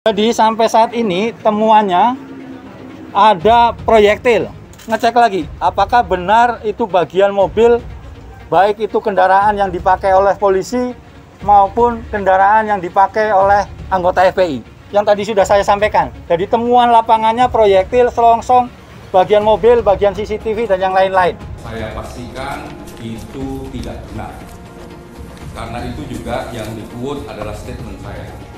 Jadi sampai saat ini temuannya ada proyektil. Ngecek lagi apakah benar itu bagian mobil, baik itu kendaraan yang dipakai oleh polisi maupun kendaraan yang dipakai oleh anggota FPI. Yang tadi sudah saya sampaikan. Jadi temuan lapangannya proyektil, selongsong, bagian mobil, bagian CCTV dan yang lain-lain. Saya pastikan itu tidak benar. Karena itu juga yang di-quote adalah statement saya.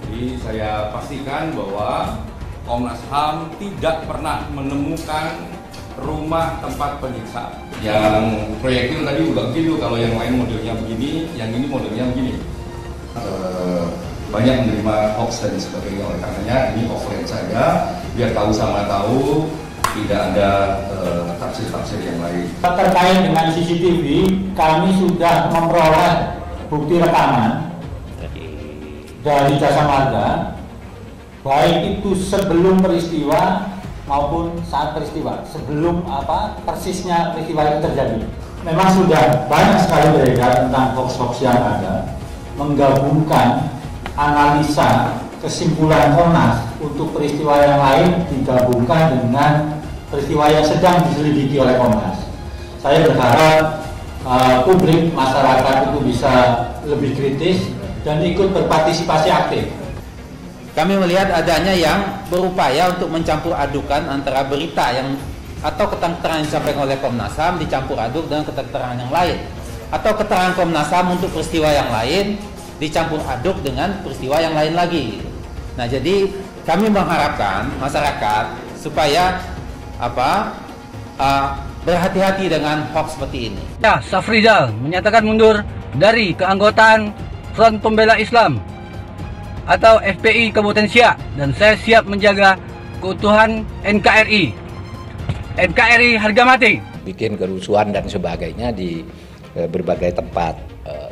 Jadi saya pastikan bahwa Komnas HAM tidak pernah menemukan rumah tempat penyiksaan. Yang proyektil tadi juga begitu, kalau yang lain modelnya begini, yang ini modelnya begini. Banyak menerima hoax dan sebagainya, oleh karenanya ini offline saja, biar tahu sama tahu, tidak ada tafsir-tafsir yang lain. Terkait dengan CCTV, kami sudah memperoleh bukti rekaman dari jasa marga, baik itu sebelum peristiwa maupun saat peristiwa, sebelum persisnya peristiwa itu terjadi. Memang sudah banyak sekali beredar tentang hoax-hoax yang ada, menggabungkan analisa kesimpulan Komnas untuk peristiwa yang lain digabungkan dengan peristiwa yang sedang diselidiki oleh Komnas. Saya berharap publik, masyarakat itu bisa lebih kritis dan ikut berpartisipasi aktif. Kami melihat adanya yang berupaya untuk mencampur adukan antara berita yang atau keterangan yang disampaikan oleh Komnas HAM dicampur aduk dengan keterangan yang lain, atau keterangan Komnas HAM untuk peristiwa yang lain dicampur aduk dengan peristiwa yang lain lagi. Nah, jadi kami mengharapkan masyarakat supaya berhati-hati dengan hoax seperti ini. Ya, Safrizal menyatakan mundur dari keanggotaan Front Pembela Islam atau FPI Kabupaten Siak, dan saya siap menjaga keutuhan NKRI. NKRI harga mati. Bikin kerusuhan dan sebagainya di berbagai tempat.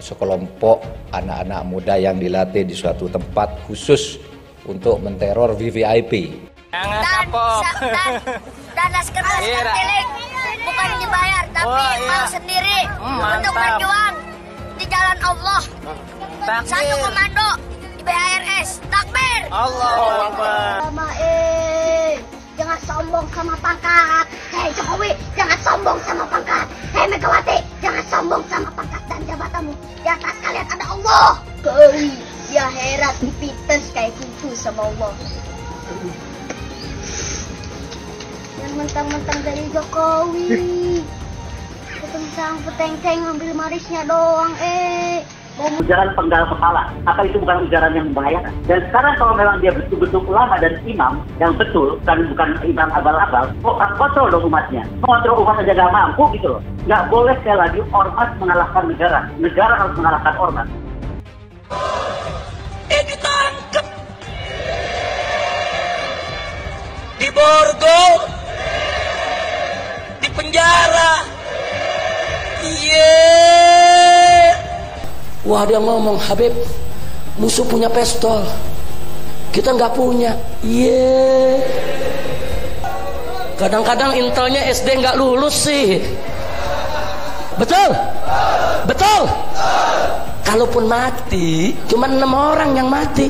Sekelompok anak-anak muda yang dilatih di suatu tempat khusus untuk menteror VVIP. Jangan kapok. Dan naskah tilik bukan dibayar, tapi mau sendiri untuk berjuang di jalan Allah. Satu komando di BHRS, takbir. Allahu Akbar. Jangan sombong sama pangkat. Hei Jokowi, jangan sombong sama pangkat. Hei Megawati, jangan sombong sama pangkat dan jabatanmu. Di atas kalian ada Allah. Kali ya heran dipites kayak gitu sama Allah. Yang mentang-mentang dari Jokowi. Tentang peteng-teng ambil marisnya doang, Ujaran penggal kepala, maka itu bukan ujaran yang membahayakan. Dan sekarang kalau memang dia betul-betul ulama dan imam yang betul, bukan imam abal-abal, kok kontrol dong umatnya. Mengontrol umat saja gak mampu gitu loh. Gak boleh sekali lagi ormas mengalahkan negara. Negara harus mengalahkan ormas. Ditangkap, diborgol, di penjara. Wah, dia ngomong, Habib, musuh punya pistol, kita nggak punya. Kadang-kadang intelnya SD nggak lulus sih. Betul? Betul? Kalaupun mati, cuma 6 orang yang mati,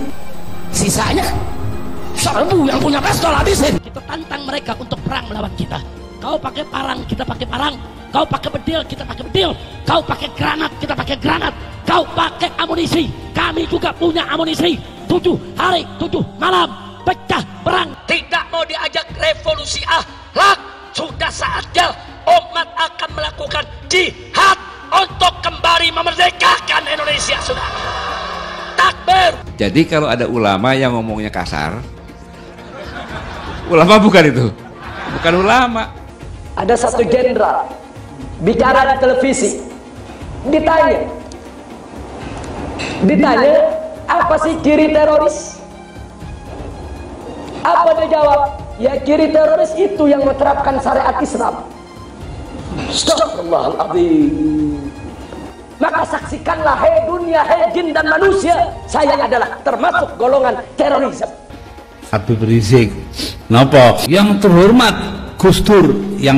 sisanya 1000 yang punya pistol habisin. Kita tantang mereka untuk perang melawan kita. Kau pakai parang, kita pakai parang. Kau pakai bedil, kita pakai bedil. Kau pakai granat, kita pakai granat. Kau pakai amunisi, kami juga punya amunisi. 7 hari, 7 malam, pecah perang. Tidak mau diajak revolusi akhlak. Sudah saatnya umat akan melakukan jihad untuk kembali memerdekakan Indonesia, sudah. Takbir. Jadi kalau ada ulama yang ngomongnya kasar, ulama bukan itu, bukan ulama. Ada satu jenderal bicara di televisi, ditanya apa sih ciri teroris? Apa dia jawab? Ya, ciri teroris itu yang menerapkan syariat Islam. Astagfirullahaladzim. Maka saksikanlah, hei dunia, hei jin dan manusia, saya adalah termasuk golongan teroris. Habib Rizik, napa? Yang terhormat Gus Dur yang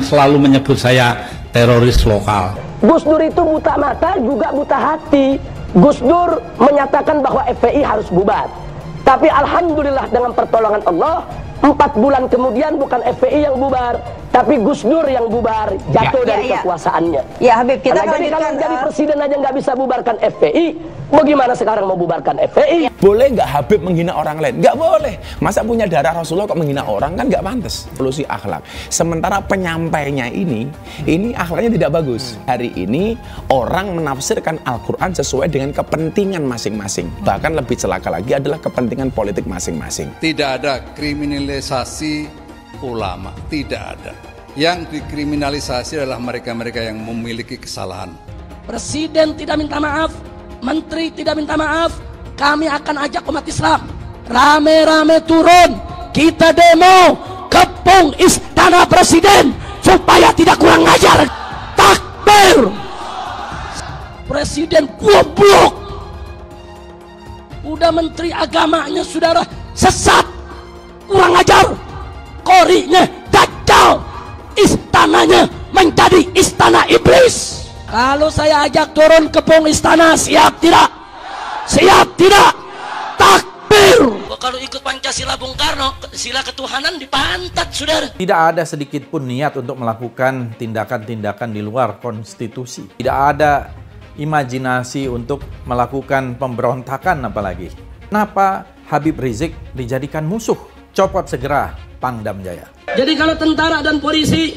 selalu menyebut saya teroris lokal. Gus Dur itu buta mata juga buta hati. Gus Dur menyatakan bahwa FPI harus bubar. Tapi alhamdulillah dengan pertolongan Allah, 4 bulan kemudian bukan FPI yang bubar, tapi Gus Dur yang bubar, jatuh dari kekuasaannya. Ya Habib, kita jadi kalau jadi presiden aja nggak bisa bubarkan FPI, bagaimana sekarang mau bubarkan FPI? Boleh nggak Habib menghina orang lain? Nggak boleh. Masa punya darah Rasulullah kok menghina orang, kan nggak pantas. Solusi akhlak. Sementara penyampainya ini akhlaknya tidak bagus. Hari ini orang menafsirkan Al-Quran sesuai dengan kepentingan masing-masing. Bahkan lebih celaka lagi adalah kepentingan politik masing-masing. Tidak ada kriminalisasi ulama, tidak ada. Yang dikriminalisasi adalah mereka-mereka yang memiliki kesalahan. Presiden tidak minta maaf, menteri tidak minta maaf, kami akan ajak umat Islam rame-rame turun, kita demo kepung istana presiden supaya tidak kurang ajar. Takbir! Presiden goblok, udah menteri agamanya saudara sesat, kurang ajar, korinya dajjal, istananya menjadi istana iblis. Kalau saya ajak turun kepung istana, siap tidak? Siap tidak? Takbir! Kalau ikut Pancasila Bung Karno, sila ketuhanan dipantat, saudara. Tidak ada sedikit pun niat untuk melakukan tindakan-tindakan di luar konstitusi. Tidak ada imajinasi untuk melakukan pemberontakan apalagi. Kenapa Habib Rizik dijadikan musuh? Copot segera Pangdam Jaya. Jadi kalau tentara dan polisi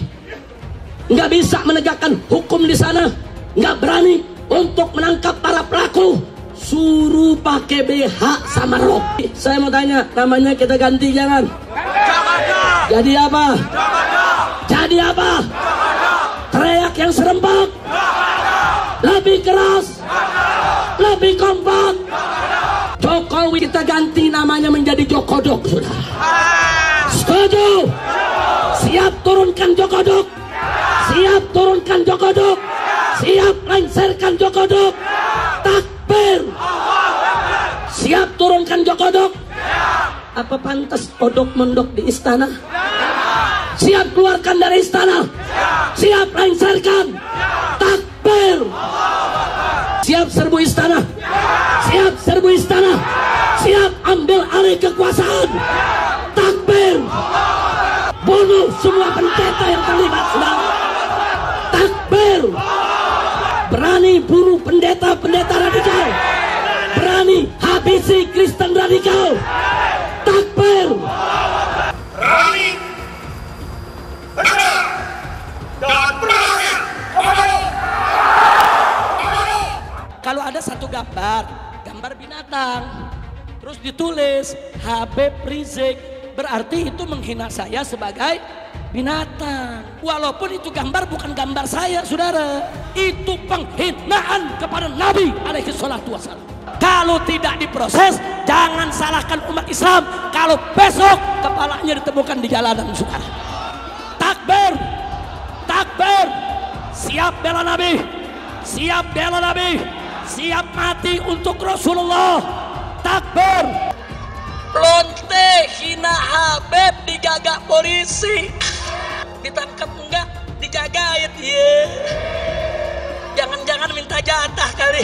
nggak bisa menegakkan hukum di sana, nggak berani untuk menangkap para pelaku, suruh pakai BH sama rok. Saya mau tanya, namanya kita ganti jangan? Jadi apa? Jadi apa? Teriak yang serempak, lebih keras, lebih kompak. Jokowi kita ganti namanya menjadi Jokodok, sudah. Setuju? Siap turunkan Jokodok. Siap turunkan Jokodok. Siap lengserkan Jokodok. Takbir. Siap turunkan Jokodok. Apa pantas kodok mondok di istana? Siap keluarkan dari istana. Siap lengserkan. Takbir. Siap serbu istana. Siap serbu istana. Siap ambil alih kekuasaan. Takbir. Bunuh semua pendeta yang terlibat, saudara. Takbir. Berani bunuh pendeta-pendeta radikal. Berani habisi Kristen radikal. Takbir. Berani, benar, dan berani. Kalau ada satu gambar binatang, terus ditulis Habib Rizik, berarti itu menghina saya sebagai binatang. Walaupun itu gambar bukan gambar saya, saudara. Itu penghinaan kepada Nabi alaihi salatu wassalam. Kalau tidak diproses, jangan salahkan umat Islam kalau besok kepalanya ditemukan di jalanan, saudara. Takbir. Takbir. Siap bela Nabi. Siap bela Nabi. Siap mati untuk Rasulullah. Takbir. Lonte hina Habib dijaga polisi, ditangkap enggak dijagain, jangan-jangan minta jatah kali.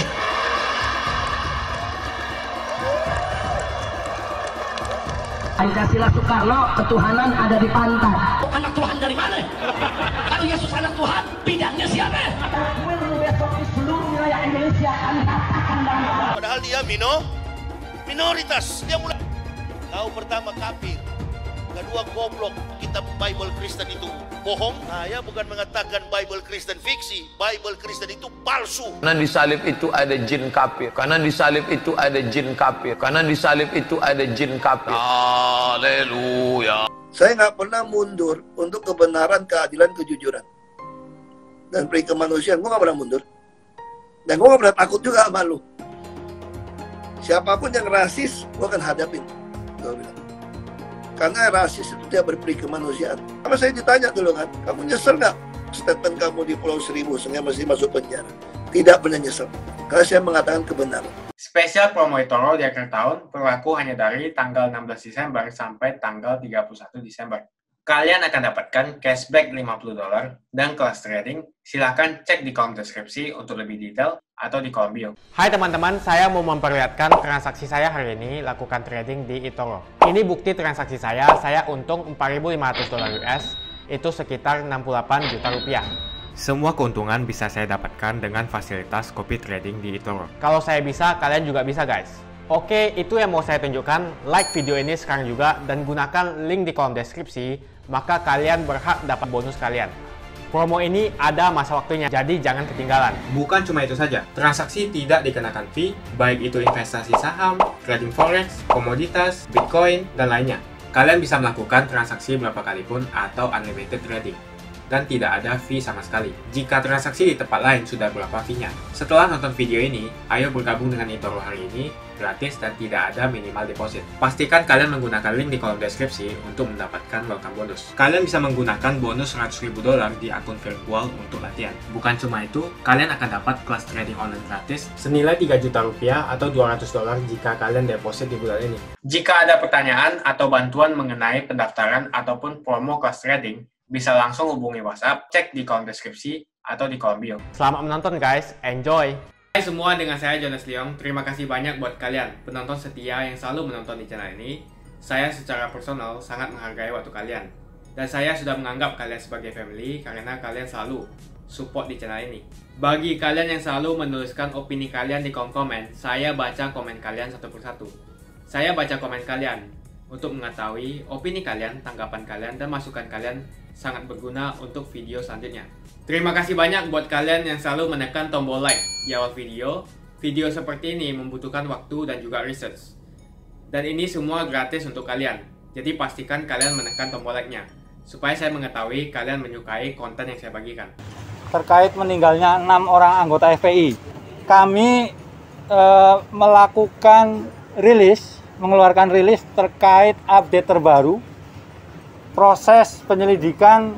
Pancasila Soekarno, ketuhanan ada di pantai. Anak Tuhan dari mana? Kalau Yesus anak Tuhan, bidangnya siapa? Besok di seluruh wilayah Indonesia kami katakan dan Padahal dia minoritas. Dia mulai tahu pertama kafir, kedua goblok. Kitab Bible Kristen itu bohong. Saya bukan mengatakan Bible Kristen fiksi. Bible Kristen itu palsu. Karena di salib itu ada jin kafir. Karena di salib itu ada jin kafir. Karena di salib itu ada jin kafir. Haleluya. Saya nggak pernah mundur untuk kebenaran, keadilan, kejujuran, dan peri kemanusiaan. Gue nggak pernah mundur. Dan gue nggak pernah takut juga sama lu. Siapapun yang rasis, gue akan hadapin. Gue bilang. Karena rasis itu tidak berperi kemanusiaan. Karena saya ditanya dulu kan, kamu nyesel nggak statement kamu di Pulau Seribu sehingga masih masuk penjara? Tidak pernah nyesel. Karena saya mengatakan kebenaran. Spesial promo Etorol di akhir tahun berlaku hanya dari tanggal 16 Desember sampai tanggal 31 Desember. Kalian akan dapatkan cashback $50 dan kelas trading. Silahkan cek di kolom deskripsi untuk lebih detail. atau di kolom bio. Hai teman-teman, saya mau memperlihatkan transaksi saya hari ini lakukan trading di eToro. Ini bukti transaksi saya untung $4.500 US, itu sekitar 68 juta rupiah. Semua keuntungan bisa saya dapatkan dengan fasilitas copy trading di eToro. Kalau saya bisa, kalian juga bisa guys. Oke, itu yang mau saya tunjukkan. Like video ini sekarang juga dan gunakan link di kolom deskripsi, maka kalian berhak dapat bonus kalian. Promo ini ada masa waktunya, jadi jangan ketinggalan. Bukan cuma itu saja, transaksi tidak dikenakan fee, baik itu investasi saham, trading forex, komoditas, bitcoin, dan lainnya. Kalian bisa melakukan transaksi berapa kali pun atau unlimited trading. Dan tidak ada fee sama sekali. Jika transaksi di tempat lain sudah berapa fee-nya. Setelah nonton video ini, ayo bergabung dengan eToro hari ini, gratis dan tidak ada minimal deposit. Pastikan kalian menggunakan link di kolom deskripsi untuk mendapatkan welcome bonus. Kalian bisa menggunakan bonus $100.000 di akun virtual untuk latihan. Bukan cuma itu, kalian akan dapat kelas trading online gratis senilai 3 juta rupiah atau $200 jika kalian deposit di bulan ini. Jika ada pertanyaan atau bantuan mengenai pendaftaran ataupun promo kelas trading, bisa langsung hubungi WhatsApp, cek di kolom deskripsi atau di kolom bio. Selamat menonton guys, enjoy! Hai semua, dengan saya Jonas Leong. Terima kasih banyak buat kalian, penonton setia yang selalu menonton di channel ini. Saya secara personal sangat menghargai waktu kalian. Dan saya sudah menganggap kalian sebagai family karena kalian selalu support di channel ini. Bagi kalian yang selalu menuliskan opini kalian di kolom komen, saya baca komen kalian satu persatu. Saya baca komen kalian untuk mengetahui opini kalian, tanggapan kalian, dan masukan kalian sangat berguna untuk video selanjutnya. Terima kasih banyak buat kalian yang selalu menekan tombol like di awal video. Video seperti ini membutuhkan waktu dan juga research. Dan ini semua gratis untuk kalian. Jadi pastikan kalian menekan tombol like-nya, supaya saya mengetahui kalian menyukai konten yang saya bagikan. Terkait meninggalnya 6 orang anggota FPI, kami mengeluarkan rilis terkait update terbaru proses penyelidikan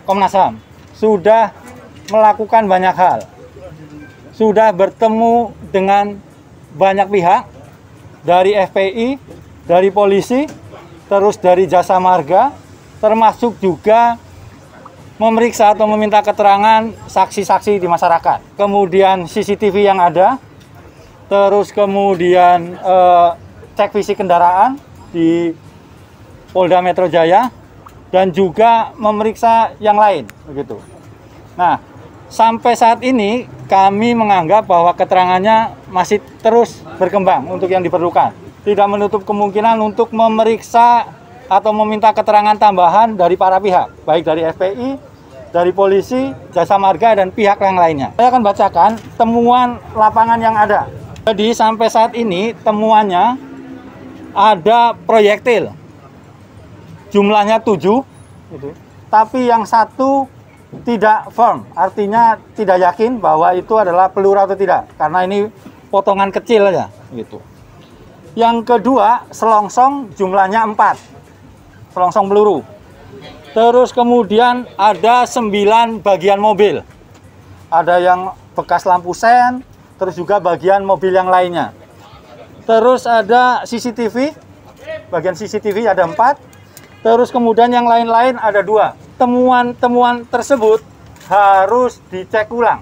Komnas HAM. Sudah melakukan banyak hal, sudah bertemu dengan banyak pihak dari FPI, dari polisi, terus dari jasa marga, termasuk juga memeriksa atau meminta keterangan saksi-saksi di masyarakat. Kemudian CCTV yang ada, terus kemudian cek fisik kendaraan di Polda Metro Jaya, dan juga memeriksa yang lain begitu. Nah, sampai saat ini kami menganggap bahwa keterangannya masih terus berkembang untuk yang diperlukan. Tidak menutup kemungkinan untuk memeriksa atau meminta keterangan tambahan dari para pihak, baik dari FPI, dari polisi, jasa marga, dan pihak yang lainnya. Saya akan bacakan temuan lapangan yang ada. Jadi sampai saat ini temuannya ada proyektil. Jumlahnya 7, gitu. Tapi yang satu tidak firm, artinya tidak yakin bahwa itu adalah peluru atau tidak, karena ini potongan kecil aja, gitu. Yang kedua, selongsong jumlahnya 4, selongsong peluru. Terus kemudian ada 9 bagian mobil, ada yang bekas lampu sen, terus juga bagian mobil yang lainnya. Terus ada CCTV, bagian CCTV ada 4. Terus kemudian yang lain-lain ada 2. Temuan-temuan tersebut harus dicek ulang,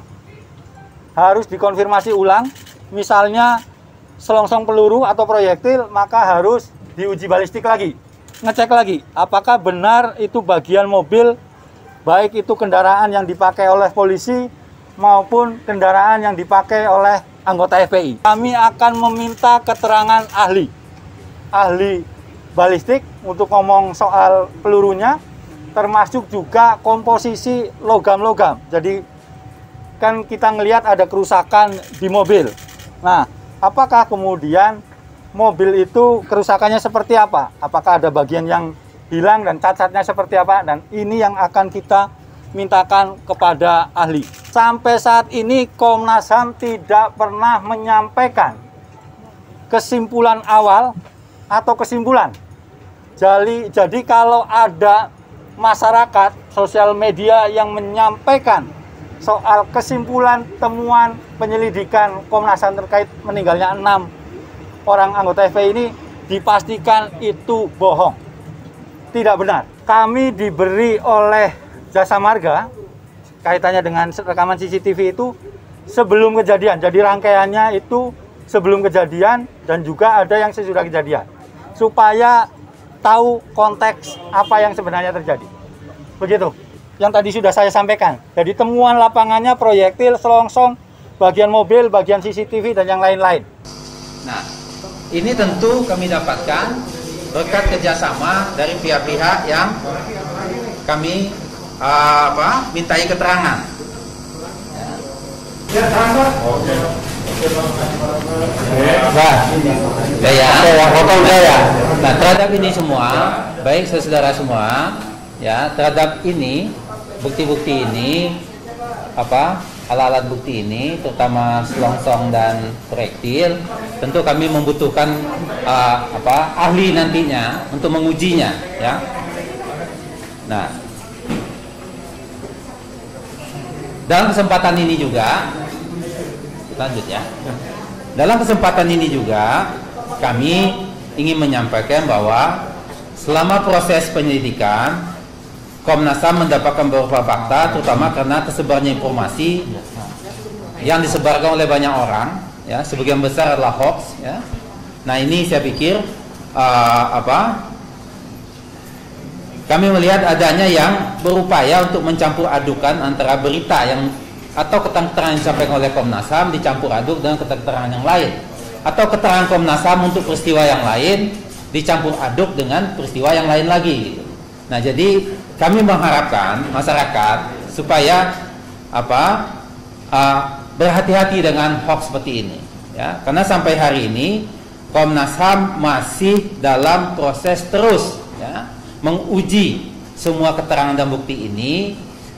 harus dikonfirmasi ulang. Misalnya selongsong peluru atau proyektil, maka harus diuji balistik lagi, ngecek lagi apakah benar itu bagian mobil, baik itu kendaraan yang dipakai oleh polisi maupun kendaraan yang dipakai oleh anggota FPI. Kami akan meminta keterangan ahli balistik untuk ngomong soal pelurunya, termasuk juga komposisi logam-logam. Jadi kan kita ngelihat ada kerusakan di mobil. Nah, apakah kemudian mobil itu kerusakannya seperti apa? Apakah ada bagian yang hilang dan cacatnya seperti apa? Dan ini yang akan kita mintakan kepada ahli. Sampai saat ini Komnas HAM tidak pernah menyampaikan kesimpulan awal atau kesimpulan. Jadi kalau ada masyarakat, sosial media yang menyampaikan soal kesimpulan temuan penyelidikan Komnas HAM terkait meninggalnya 6 orang anggota FPI ini, dipastikan itu bohong, tidak benar. Kami diberi oleh jasa marga kaitannya dengan rekaman CCTV itu sebelum kejadian. Jadi rangkaiannya itu sebelum kejadian dan juga ada yang sesudah kejadian. Supaya tahu konteks apa yang sebenarnya terjadi. Begitu. Yang tadi sudah saya sampaikan. Jadi temuan lapangannya proyektil, selongsong, bagian mobil, bagian CCTV dan yang lain-lain. Nah, ini tentu kami dapatkan berkat kerjasama dari pihak-pihak yang kami mintai keterangan. Nah, terhadap ini semua, baik saudara semua, ya, terhadap ini bukti-bukti ini, alat-alat bukti ini, terutama selongsong dan proyektil, tentu kami membutuhkan ahli nantinya untuk mengujinya, ya. Nah, dalam kesempatan ini juga, lanjut ya. Dalam kesempatan ini juga kami ingin menyampaikan bahwa selama proses penyelidikan, Komnas HAM mendapatkan beberapa fakta, terutama karena tersebarnya informasi yang disebarkan oleh banyak orang, ya, sebagian besar adalah hoax, ya. Nah, ini saya pikir kami melihat adanya yang berupaya untuk mencampur adukan antara berita yang atau keterangan yang disampaikan oleh Komnas HAM dicampur aduk dengan keterangan yang lain, atau keterangan Komnas HAM untuk peristiwa yang lain dicampur aduk dengan peristiwa yang lain lagi. Nah, jadi kami mengharapkan masyarakat supaya berhati-hati dengan hoax seperti ini, ya, karena sampai hari ini Komnas HAM masih dalam proses terus, ya, menguji semua keterangan dan bukti ini,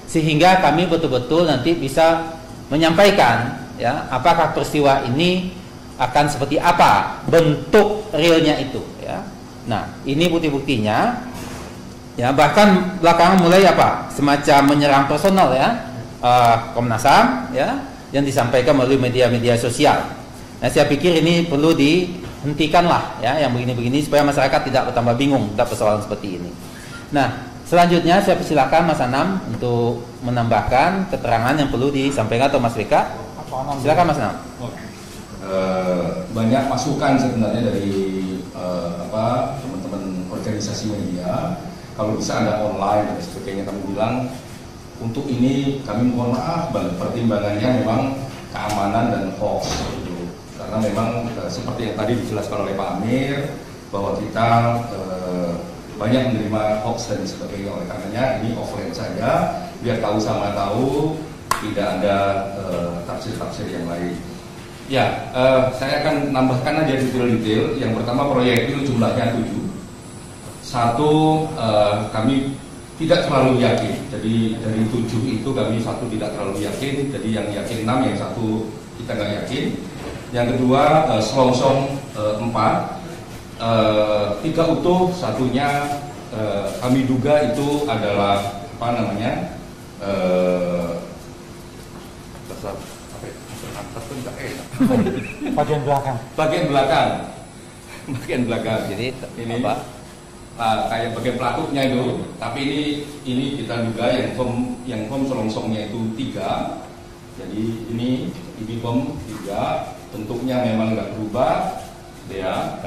sehingga kami betul-betul nanti bisa menyampaikan, ya, apakah peristiwa ini akan seperti apa bentuk realnya itu, ya. Nah, ini bukti-buktinya. Ya, bahkan belakangan mulai semacam menyerang personal, ya, Komnas HAM, ya, yang disampaikan melalui media-media sosial. Nah, saya pikir ini perlu dihentikan lah, ya, yang begini-begini supaya masyarakat tidak bertambah bingung terhadap persoalan seperti ini. Nah, selanjutnya saya persilakan Mas Anam untuk menambahkan keterangan yang perlu disampaikan, atau Mas Wika. Silakan Mas Anam. Banyak masukan sebenarnya dari teman-teman organisasi media. Kalau bisa Anda online dan sebagainya, kami bilang untuk ini kami mohon maaf banget, pertimbangannya memang keamanan dan hoax, gitu. Karena memang seperti yang tadi dijelaskan oleh Pak Amir bahwa kita banyak menerima hoax dan sebagainya, oleh karenanya ini offline saja biar tahu sama tahu, tidak ada tafsir-tafsir yang lain. Ya, saya akan nambahkan aja detail-detail. Yang pertama, proyektil jumlahnya 7. Satu, kami tidak terlalu yakin. Jadi dari 7 itu kami satu tidak terlalu yakin. Jadi yang yakin 6, yang satu kita nggak yakin. Yang kedua, selongsong 4, 3 utuh, satunya kami duga itu adalah bagian belakang. Bagian belakang. Jadi ini kayak bagian pelatuknya itu. Tapi ini kita duga yang bom selongsongnya itu 3. Jadi ini bom 3. Bentuknya memang nggak berubah, ya.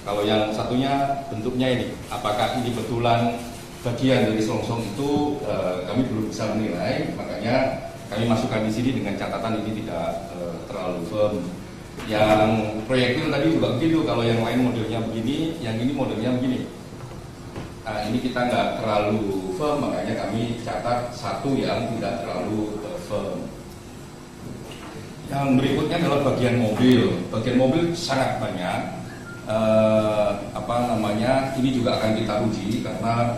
Kalau yang satunya bentuknya ini, apakah ini betulan bagian dari selongsong itu, kami belum bisa menilai. Makanya kami masukkan di sini dengan catatan ini tidak terlalu firm. Yang proyektil tadi juga begitu. Kalau yang lain modelnya begini, yang ini modelnya begini. Nah, ini kita nggak terlalu firm, makanya kami catat satu yang tidak terlalu firm. Yang berikutnya adalah bagian mobil. Bagian mobil sangat banyak. Ini juga akan kita uji karena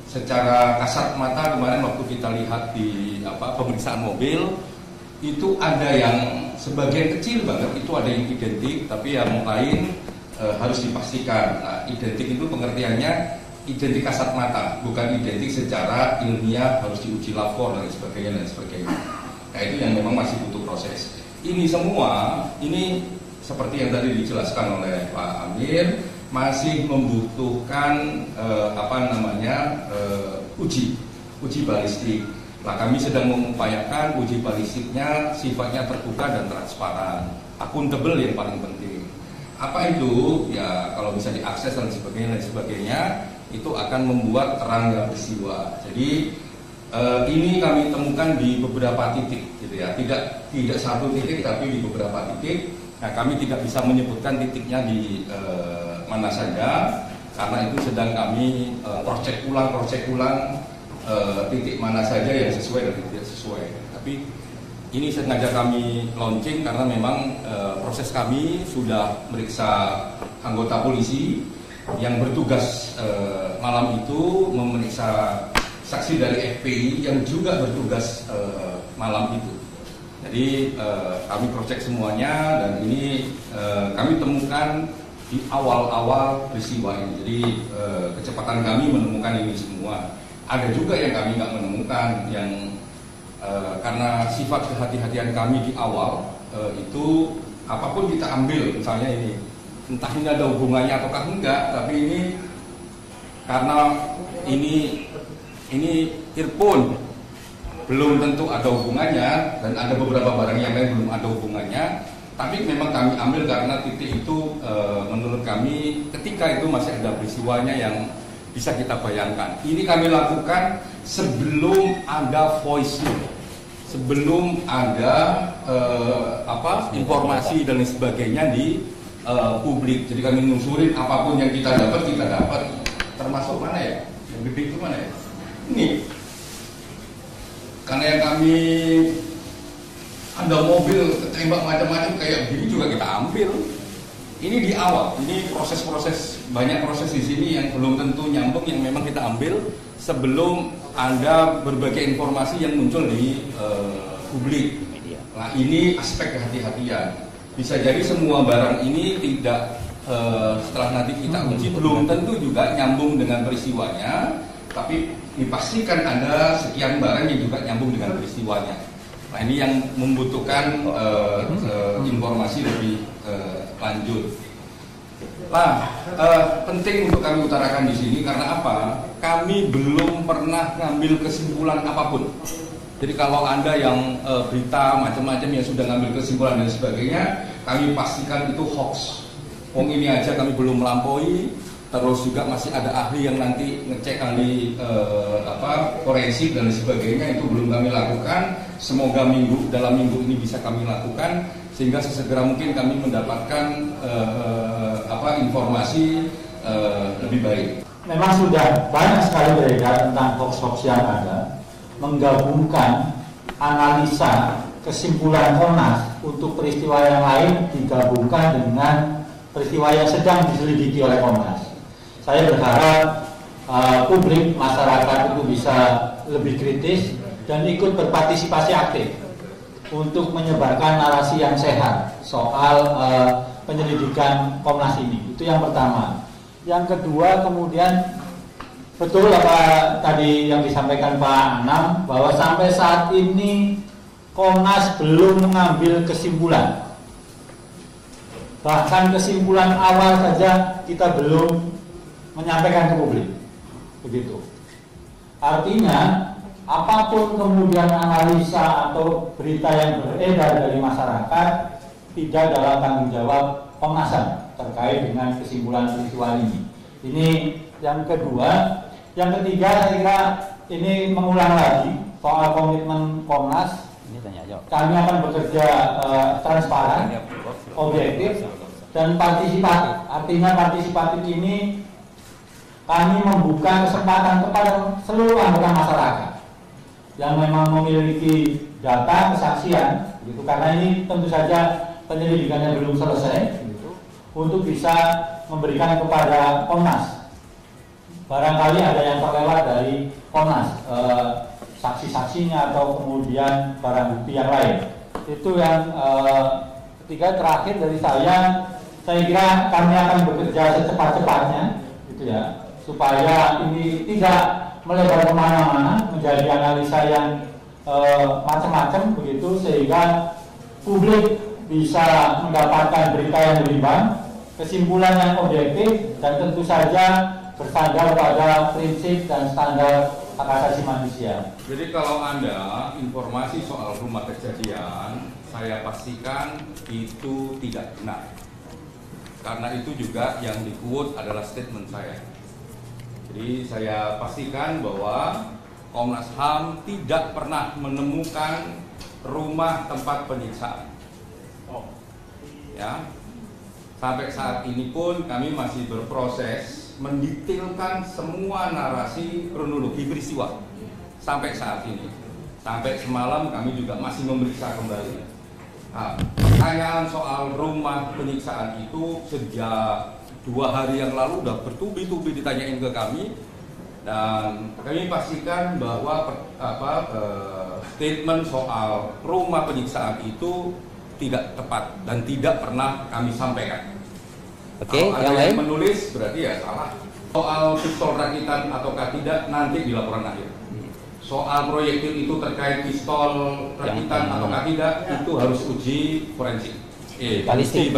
secara kasat mata kemarin waktu kita lihat di pemeriksaan mobil itu ada yang sebagian kecil banget itu ada yang identik, tapi yang lain harus dipastikan. Nah, identik itu pengertiannya identik kasat mata, bukan identik secara ilmiah, harus diuji lapor dan sebagainya dan sebagainya. Nah, itu yang memang masih butuh proses. Ini semua ini seperti yang tadi dijelaskan oleh Pak Amir, masih membutuhkan uji balistik. Nah, kami sedang mengupayakan uji balistiknya sifatnya terbuka dan transparan, akuntabel yang paling penting. Apa itu? Ya kalau bisa diakses dan sebagainya, itu akan membuat terangnya peristiwa. Jadi ini kami temukan di beberapa titik, gitu ya. Tidak satu titik, tapi di beberapa titik. Nah, kami tidak bisa menyebutkan titiknya di mana saja, karena itu sedang kami cross-check ulang titik mana saja yang sesuai dan tidak sesuai. Tapi ini sengaja kami launching karena memang proses kami sudah meriksa anggota polisi yang bertugas malam itu, memeriksa saksi dari FPI yang juga bertugas malam itu. Jadi kami cross-check semuanya, dan ini kami temukan di awal-awal peristiwa ini. Jadi kecepatan kami menemukan ini semua. Ada juga yang kami nggak menemukan, yang karena sifat kehati-hatian kami di awal itu apapun kita ambil, misalnya ini entah ini ada hubungannya ataukah enggak, tapi ini karena ini earphone belum tentu ada hubungannya, dan ada beberapa barang yang lain belum ada hubungannya, tapi memang kami ambil karena titik itu menurut kami ketika itu masih ada peristiwanya yang bisa kita bayangkan. Ini kami lakukan sebelum ada voice note, sebelum ada informasi dan sebagainya di publik. Jadi kami nyusurin apapun yang kita dapat, termasuk mana ya? Yang gede itu mana ya? Ini. Karena yang kami ada mobil ketembak macam-macam kayak begini juga kita ambil. Ini di awal, ini proses-proses, banyak proses di sini yang belum tentu nyambung, yang memang kita ambil sebelum ada berbagai informasi yang muncul di publik. Nah, ini aspek kehati-hatian. Bisa jadi semua barang ini tidak setelah nanti kita uji belum tentu juga nyambung dengan peristiwanya, tapi dipastikan ada sekian barang yang juga nyambung dengan peristiwanya. Nah, ini yang membutuhkan informasi lebih lanjut. Nah, penting untuk kami utarakan di sini karena apa? Kami belum pernah ngambil kesimpulan apapun. Jadi kalau Anda yang berita macam-macam yang sudah ngambil kesimpulan dan sebagainya, kami pastikan itu hoax. Ini aja kami belum melampaui. Terus juga masih ada ahli yang nanti ngecek ahli forensik dan sebagainya, itu belum kami lakukan. Semoga dalam minggu ini bisa kami lakukan sehingga sesegera mungkin kami mendapatkan informasi lebih baik. Memang sudah banyak sekali beredar tentang hoax-hoax yang ada, menggabungkan analisa kesimpulan Komnas untuk peristiwa yang lain digabungkan dengan peristiwa yang sedang diselidiki oleh Komnas. Saya berharap publik, masyarakat itu bisa lebih kritis dan ikut berpartisipasi aktif untuk menyebarkan narasi yang sehat soal penyelidikan Komnas ini. Itu yang pertama. Yang kedua, kemudian betul apa tadi yang disampaikan Pak Anam, bahwa sampai saat ini Komnas belum mengambil kesimpulan. Bahkan kesimpulan awal saja kita belum menyampaikan ke publik, begitu. Artinya apapun kemudian analisa atau berita yang beredar dari masyarakat tidak dalam tanggung jawab Komnas HAM terkait dengan kesimpulan peristiwa ini. Ini yang kedua. Yang ketiga, saya kira ini mengulang lagi soal komitmen Komnas. Kami akan bekerja transparan, objektif, dan partisipatif. Artinya partisipatif ini kami membuka kesempatan kepada seluruh anggota masyarakat yang memang memiliki data kesaksian, gitu, karena ini tentu saja penyelidikannya belum selesai, gitu, untuk bisa memberikan kepada Komnas. Barangkali ada yang terlewat dari Komnas, saksi-saksinya atau kemudian barang bukti yang lain. Itu yang ketiga, terakhir dari saya kira kami akan bekerja secepat-cepatnya, gitu ya, supaya ini tidak melebar kemana-mana menjadi analisa yang macam-macam begitu, sehingga publik bisa mendapatkan berita yang berimbang, kesimpulan yang objektif, dan tentu saja bersandar pada prinsip dan standar hak asasi manusia. Jadi kalau Anda informasi soal rumah kejadian, saya pastikan itu tidak benar. Karena itu juga yang di-quote adalah statement saya. Jadi saya pastikan bahwa Komnas HAM tidak pernah menemukan rumah tempat penyiksaan. Ya. Sampai saat ini pun kami masih berproses mendetailkan semua narasi kronologi peristiwa sampai saat ini. Sampai semalam kami juga masih memeriksa kembali. Nah, pertanyaan soal rumah penyiksaan itu sejak 2 hari yang lalu udah bertubi-tubi ditanyain ke kami, dan kami pastikan bahwa statement soal rumah penyiksaan itu tidak tepat dan tidak pernah kami sampaikan. Oke, kalau ada yang yang lain? menulis berarti ya salah. Soal pistol rakitan ataukah tidak nanti di laporan akhir. Soal proyektil itu terkait pistol rakitan ataukah tidak itu harus uji forensik. Balistik.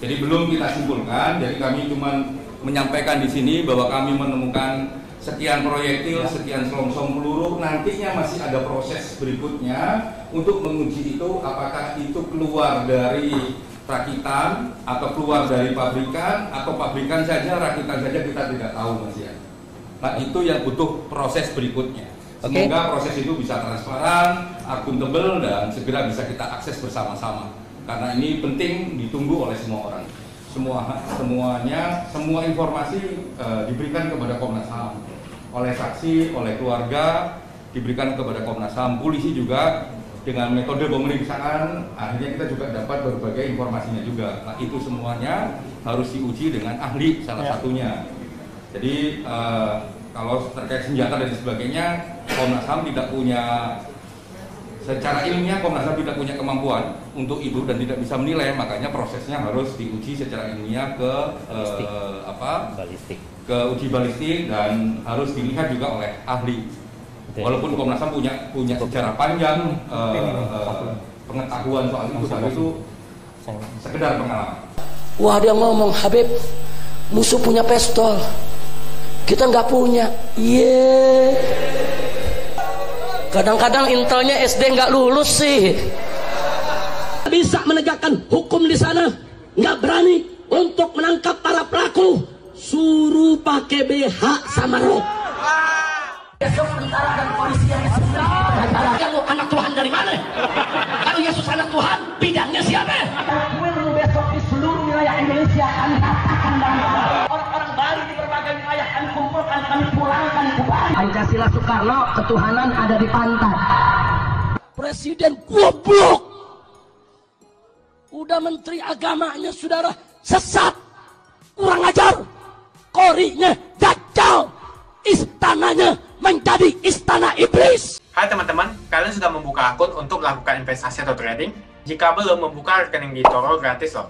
Jadi belum kita simpulkan. Jadi kami cuma menyampaikan di sini bahwa kami menemukan sekian proyektil, sekian selongsong peluru, nantinya masih ada proses berikutnya untuk menguji itu apakah itu keluar dari rakitan atau keluar dari pabrikan atau pabrikan saja, rakitan saja kita tidak tahu Mas ya. Nah itu yang butuh proses berikutnya. Semoga proses itu bisa transparan, akuntabel dan segera bisa kita akses bersama-sama. Karena ini penting ditunggu oleh semua orang. Semua informasi diberikan kepada Komnas HAM. Oleh saksi, oleh keluarga, diberikan kepada Komnas HAM. Polisi juga dengan metode pemeriksaan, akhirnya kita juga dapat berbagai informasinya juga. Nah itu semuanya harus diuji dengan ahli salah satunya. Jadi kalau terkait senjata dan sebagainya, Komnas HAM tidak punya, secara ilmiah Komnas HAM tidak punya kemampuan untuk itu dan tidak bisa menilai, makanya prosesnya harus diuji secara ilmiah ke ke uji balistik dan harus dilihat juga oleh ahli. Walaupun Komnas HAM punya sejarah panjang pengetahuan soal itu, tapi itu sekedar pengalaman. Wah dia ngomong, Habib, musuh punya pistol, kita nggak punya. Kadang-kadang intelnya SD nggak lulus sih. Bisa menegakkan hukum di sana, nggak berani untuk menangkap para pelaku. Suruh pakai BH sama rok. Besok tentara dan polisi yang kalau anak Tuhan dari mana? Kalau Yesus anak Tuhan, bidangnya siapa? Besok di seluruh wilayah Indonesia kami katakan dan orang-orang Bali di berbagai wilayah kami kumpulkan, kami pulangkan ke Bali. Pancasila Soekarno, ketuhanan ada di pantai. Presiden goblok. Udah menteri agamanya saudara sesat, kurang ajar, korinya dajjal, istananya menjadi istana iblis. Hai teman-teman, kalian sudah membuka akun untuk melakukan investasi atau trading? Jika belum, membuka rekening di eToro gratis loh.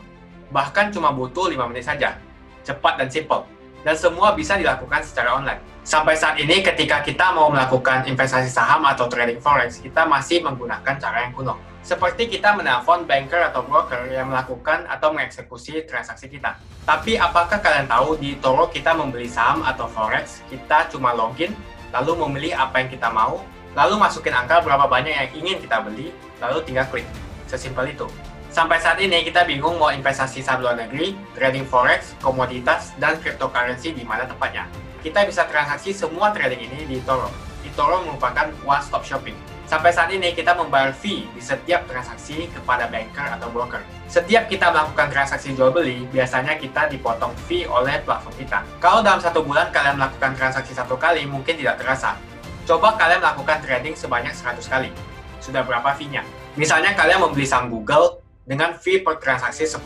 Bahkan cuma butuh 5 menit saja. Cepat dan simple. Dan semua bisa dilakukan secara online. Sampai saat ini ketika kita mau melakukan investasi saham atau trading forex, kita masih menggunakan cara yang kuno. Seperti kita menelpon banker atau broker yang melakukan atau mengeksekusi transaksi kita. Tapi apakah kalian tahu di eToro kita membeli saham atau forex, kita cuma login, lalu memilih apa yang kita mau, lalu masukin angka berapa banyak yang ingin kita beli, lalu tinggal klik. Sesimpel itu. Sampai saat ini kita bingung mau investasi saham luar negeri, trading forex, komoditas, dan cryptocurrency di mana tepatnya. Kita bisa transaksi semua trading ini di eToro. eToro merupakan one-stop shopping. Sampai saat ini kita membayar fee di setiap transaksi kepada banker atau broker. Setiap kita melakukan transaksi jual beli, biasanya kita dipotong fee oleh platform kita. Kalau dalam 1 bulan kalian melakukan transaksi 1 kali, mungkin tidak terasa. Coba kalian melakukan trading sebanyak 100 kali. Sudah berapa fee-nya? Misalnya kalian membeli saham Google dengan fee per transaksi $10.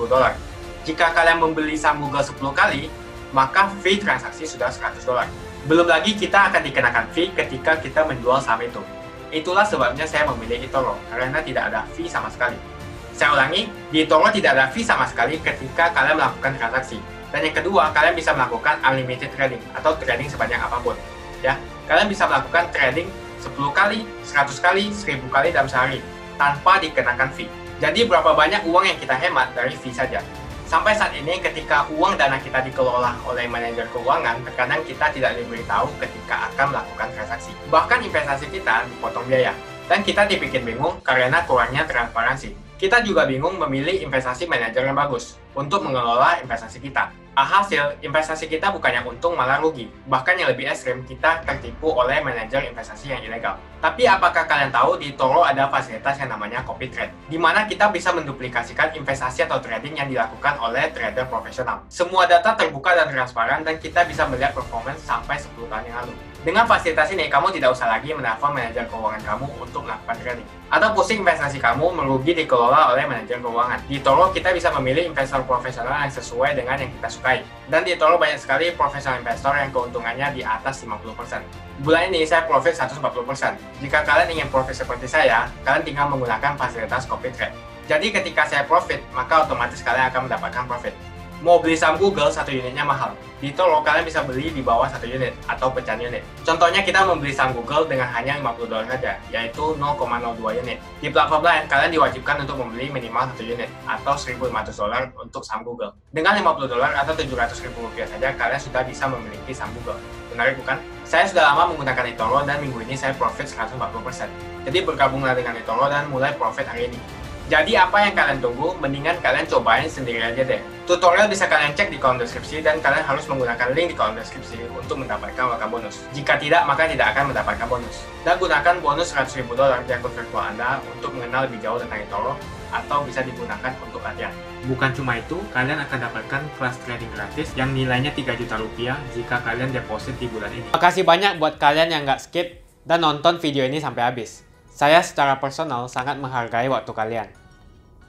Jika kalian membeli saham Google 10 kali, maka fee transaksi sudah $100. Belum lagi kita akan dikenakan fee ketika kita menjual saham itu. Itulah sebabnya saya memilih eToro, karena tidak ada fee sama sekali. Saya ulangi, di eToro tidak ada fee sama sekali ketika kalian melakukan transaksi. Dan yang kedua, kalian bisa melakukan unlimited trading, atau trading sebanyak apapun. Ya, kalian bisa melakukan trading 10 kali, 100 kali, 1000 kali dalam sehari, tanpa dikenakan fee. Jadi berapa banyak uang yang kita hemat dari fee saja. Sampai saat ini ketika uang dana kita dikelola oleh manajer keuangan, terkadang kita tidak diberitahu ketika akan melakukan transaksi. Bahkan investasi kita dipotong biaya. Dan kita dibikin bingung karena kurangnya transparansi. Kita juga bingung memilih investasi manajer yang bagus untuk mengelola investasi kita. Alhasil, investasi kita bukannya untung malah rugi. Bahkan yang lebih ekstrim, kita tertipu oleh manajer investasi yang ilegal. Tapi apakah kalian tahu di eToro ada fasilitas yang namanya copy trade, di mana kita bisa menduplikasikan investasi atau trading yang dilakukan oleh trader profesional. Semua data terbuka dan transparan dan kita bisa melihat performance sampai 10 tahun yang lalu. Dengan fasilitas ini, kamu tidak usah lagi menelpon manajer keuangan kamu untuk melakukan trading. Atau pusing investasi kamu merugi dikelola oleh manajer keuangan. Di eToro, kita bisa memilih investor profesional yang sesuai dengan yang kita sukai. Dan di eToro banyak sekali profesional investor yang keuntungannya di atas 50%. Bulan ini saya profit 140%. Jika kalian ingin profit seperti saya, kalian tinggal menggunakan fasilitas copy trade. Jadi ketika saya profit, maka otomatis kalian akan mendapatkan profit. Mau beli saham Google, 1 unitnya mahal. Di eToro, kalian bisa beli di bawah 1 unit atau pecahan unit. Contohnya kita membeli saham Google dengan hanya $50 saja, yaitu 0,02 unit. Di platform lain, kalian diwajibkan untuk membeli minimal 1 unit atau $1.500 untuk saham Google. Dengan $50 atau Rp700.000 saja, kalian sudah bisa memiliki saham Google. Menarik bukan? Saya sudah lama menggunakan eToro dan minggu ini saya profit 140%. Jadi bergabunglah dengan eToro dan mulai profit hari ini. Jadi apa yang kalian tunggu? Mendingan kalian cobain sendiri aja deh. Tutorial bisa kalian cek di kolom deskripsi dan kalian harus menggunakan link di kolom deskripsi untuk mendapatkan welcome bonus. Jika tidak, maka tidak akan mendapatkan bonus. Dan gunakan bonus $100.000 di akun virtual Anda untuk mengenal lebih jauh tentang eToro atau bisa digunakan untuk latihan. Bukan cuma itu, kalian akan dapatkan kelas trading gratis yang nilainya Rp3 juta jika kalian deposit di bulan ini. Makasih banyak buat kalian yang nggak skip dan nonton video ini sampai habis. Saya secara personal sangat menghargai waktu kalian.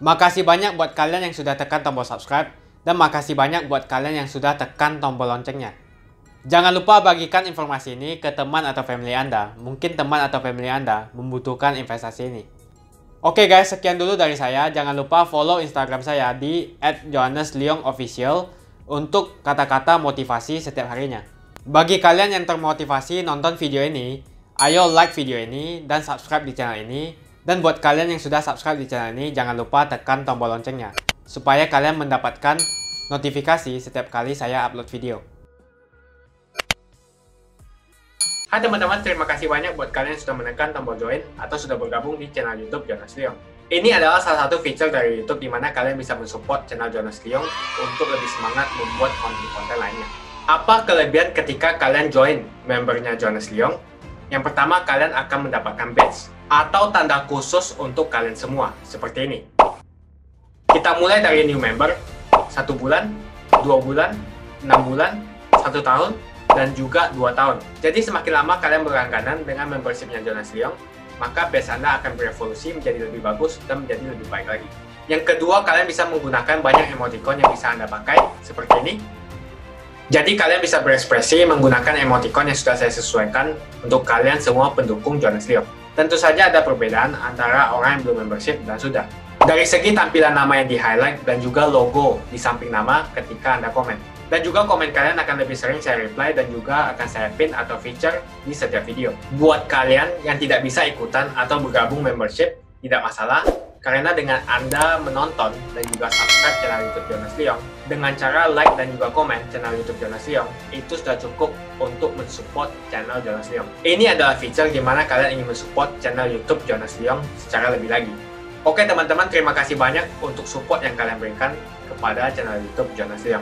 Makasih banyak buat kalian yang sudah tekan tombol subscribe dan makasih banyak buat kalian yang sudah tekan tombol loncengnya. Jangan lupa bagikan informasi ini ke teman atau family Anda. Mungkin teman atau family Anda membutuhkan investasi ini. Oke guys, sekian dulu dari saya. Jangan lupa follow Instagram saya di @johannesleongofficial untuk kata-kata motivasi setiap harinya. Bagi kalian yang termotivasi nonton video ini, ayo like video ini dan subscribe di channel ini. Dan buat kalian yang sudah subscribe di channel ini, jangan lupa tekan tombol loncengnya supaya kalian mendapatkan notifikasi setiap kali saya upload video. Hai teman-teman, terima kasih banyak buat kalian yang sudah menekan tombol join atau sudah bergabung di channel YouTube Jonas Leong. Ini adalah salah satu fitur dari YouTube di mana kalian bisa mensupport channel Jonas Leong untuk lebih semangat membuat konten-konten lainnya. Apa kelebihan ketika kalian join membernya Jonas Leong? Yang pertama, kalian akan mendapatkan badge atau tanda khusus untuk kalian semua, seperti ini. Kita mulai dari new member, 1 bulan, 2 bulan, 6 bulan, 1 tahun, dan juga 2 tahun. Jadi semakin lama kalian berlangganan dengan membershipnya Jonas Leong, maka badge Anda akan berevolusi menjadi lebih bagus dan menjadi lebih baik lagi. Yang kedua, kalian bisa menggunakan banyak emoticon yang bisa Anda pakai, seperti ini. Jadi kalian bisa berekspresi menggunakan emoticon yang sudah saya sesuaikan untuk kalian semua pendukung Jonas Leong. Tentu saja ada perbedaan antara orang yang belum membership dan sudah. Dari segi tampilan nama yang di-highlight dan juga logo di samping nama ketika Anda komen. Dan juga komen kalian akan lebih sering saya reply dan juga akan saya pin atau feature di setiap video. Buat kalian yang tidak bisa ikutan atau bergabung membership, tidak masalah. Karena dengan Anda menonton dan juga subscribe channel YouTube Jonas Leong, dengan cara like dan juga komen channel YouTube Jonas Leong, itu sudah cukup untuk mensupport channel Jonas Leong. Ini adalah fitur di mana kalian ingin mensupport channel YouTube Jonas Leong secara lebih lagi. Oke teman-teman, terima kasih banyak untuk support yang kalian berikan kepada channel YouTube Jonas Leong.